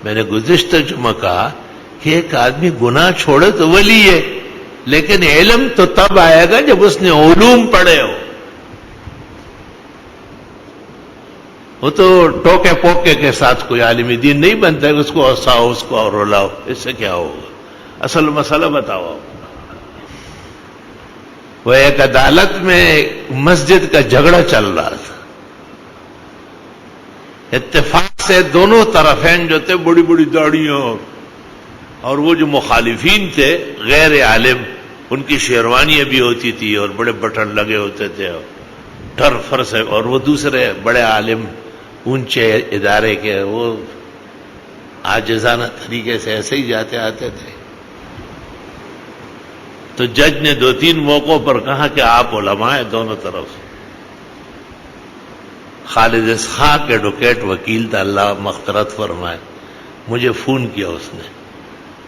میں نے گزشتہ جمعہ کہا کہ ایک آدمی گناہ چھوڑے تو ولی ہے، لیکن علم تو تب آئے گا جب اس نے علوم پڑھے ہو. وہ تو ٹوکے پوکے کے ساتھ کوئی عالم دین نہیں بنتا ہے، اس کو ہنساؤ اس کو اور رلاؤ، اس سے کیا ہوگا؟ اصل مسئلہ بتاؤ. وہ ایک عدالت میں مسجد کا جھگڑا چل رہا تھا، اتفاق سے دونوں طرفین جو تھے بڑی بڑی داڑیاں، اور وہ جو مخالفین تھے غیر عالم، ان کی شیروانیاں بھی ہوتی تھی اور بڑے بٹن لگے ہوتے تھے ٹر فر سے، اور وہ دوسرے بڑے عالم اونچے ادارے کے وہ عاجزانہ طریقے سے ایسے ہی جاتے آتے تھے. تو جج نے 2-3 موقعوں پر کہا کہ آپ علماء ہیں دونوں طرف. خالد اسحاق ایڈوکیٹ وکیل تھا، اللہ مغفرت فرمائے، مجھے فون کیا اس نے،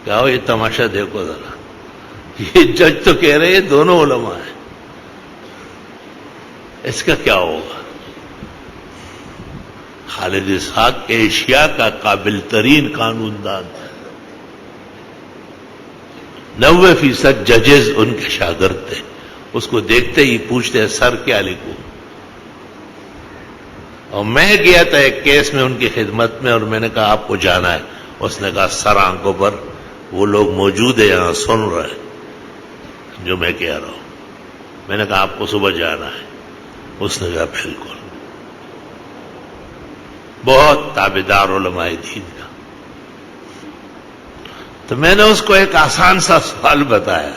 کہا یہ تماشا دیکھو ذرا، یہ جج تو کہہ رہے ہیں دونوں علماء ہیں، اس کا کیا ہوگا؟ خالد اسحاق ایشیا کا قابل ترین قانون دان تھا، 90% ججز ان کے شاگرد تھے. اس کو دیکھتے ہی پوچھتے ہیں سر کیا لکھوں؟ اور میں گیا تھا ایک کیس میں ان کی خدمت میں، اور میں نے کہا آپ کو جانا ہے؟ اس نے کہا سر آنکھوں پر وہ لوگ موجود ہیں یہاں سن رہے ہیں جو میں کہہ رہا ہوں. میں نے کہا آپ کو صبح جانا ہے؟ اس نے کہا بالکل. بہت تابعدار علماء دین کا. تو میں نے اس کو ایک آسان سا سوال بتایا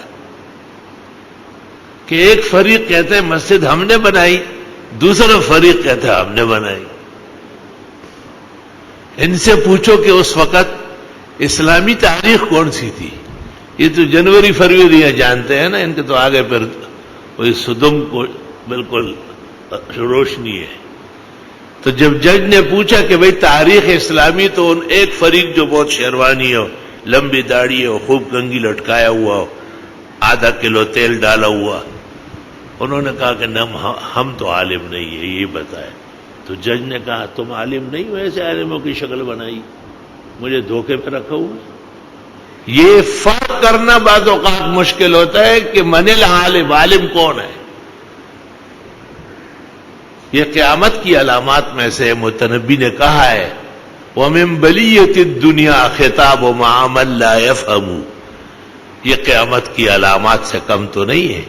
کہ ایک فریق کہتے ہیں مسجد ہم نے بنائی، دوسرا فریق کہتے ہیں ہم نے بنائی. ان سے پوچھو کہ اس وقت اسلامی تاریخ کون سی تھی؟ یہ تو جنوری فروری جانتے ہیں نا، ان کے تو آگے پھر وہی صدم کو بالکل روشنی ہے. تو جب جج نے پوچھا کہ بھئی تاریخ اسلامی، تو ان ایک فریق جو بہت شیروانی ہو، لمبی داڑھی ہو، خوب کنگھی لٹکایا ہوا ہو، آدھا کلو تیل ڈالا ہوا، انہوں نے کہا کہ ہم تو عالم نہیں ہے، یہ بتائے. تو جج نے کہا تم عالم نہیں ہو، ایسے عالموں کی شکل بنائی، مجھے دھوکے میں رکھا ہوا. یہ فرق کرنا بعض اوقات مشکل ہوتا ہے کہ من العالم، عالم کون ہے. یہ قیامت کی علامات میں سے متنبی نے کہا ہے وَمِن بَلِيَّةِ الدُّنْيَا خِطَابُ مَعَ مَن لَا يَفْهَمُ. یہ قیامت کی علامات سے کم تو نہیں ہے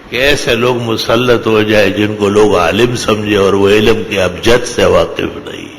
کہ ایسے لوگ مسلط ہو جائے جن کو لوگ عالم سمجھے اور وہ علم کے ابجد سے واقف نہیں.